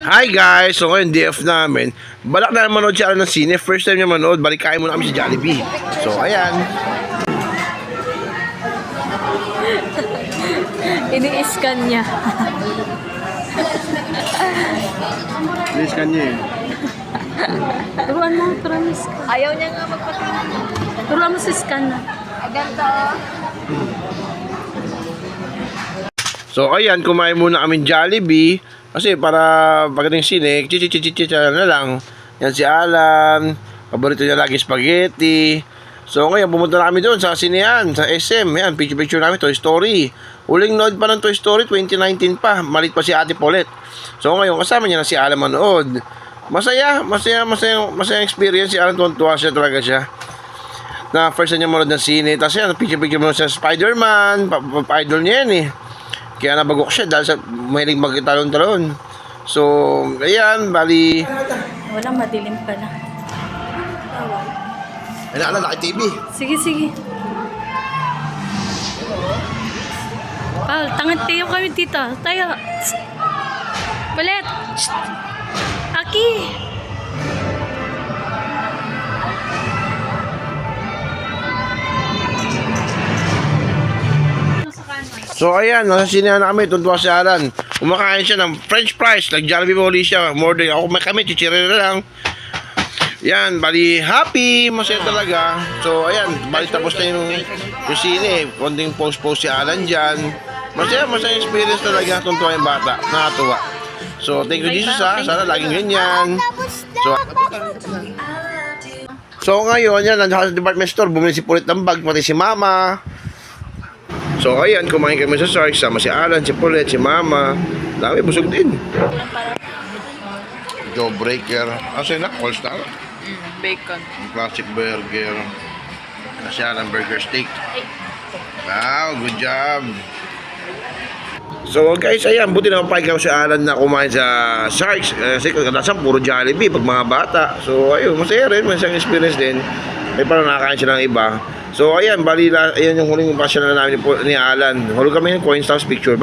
Hi guys! So ngayon, DF namin. Balak na manood siya ng sine. First time niya manood, balik kain muna kami sa Jollibee. So ayan. Ini-scan niya. Ini-scan niya eh. Turuan mo scan. Ayaw niya nga magpatingin. Turuan mo sa scan na. Ganto. So ayan, kumain muna kami Jollibee. Kasi para pagdating sine, chichichichichicha na lang. Yan si Alan. Paborito niya lagi spaghetti. So ngayon, pumunta na kami doon sa sinehan, sa SM. Yan, picture namin, Toy Story. Huling nood pa ng Toy Story, 2019 pa. Malit pa si Ate Paulette. So ngayon, kasama niya na si Alan manood. Masaya experience. Si Alan, tuwa siya talaga siya. Na first niya manood ng sine. Tapos yan, picture mo sa Spider-Man. Idol niya yan eh. Kaya nabagok siya dahil sa mahilig magtalon-talon. So, ayan, bali. Wala, madilim pala. Ay, naalala, laki TV. Sige. Paul, tangat tayo kami dito. Tayo. Palit. Aki. So, ayan, nasa sinehan na kami. Tuntua si Alan. Kumakain siya ng French fries. Nag-Jollibee uli siya. More than ako kami, chichirira na lang. Yan, bali, happy. Masaya talaga. So, ayan, bali tapos na yung sine. Konting post-post si Alan dyan. Masaya experience talaga. Tuntua yung bata. Nakatuwa. So, thank you, Jesus, ha. Sana laging ganyan. So, ngayon, yan, nandiyan sa department store. Bumili si Pulit ng bag, pati si Mama. So, ayan, kumain kami sa Sark. Sama si Alan, si Pulit, si Mama. Dami, busog din. Jawbreaker. Sa'yo na? All Star? Bacon. Classic burger. Kasi Alan burger steak. Wow, good job. So guys, ayan, buti na mapayag si Alan na kumain sa Sharks. Kasi kadalasan puro Jollibee pag mga bata. So ayun, masaya rin, masayang experience din. May parang nakakain siya ng iba. So ayan, bali, ayan yung huling passion na namin ni Alan. Hulog kami ng coins tapos picture.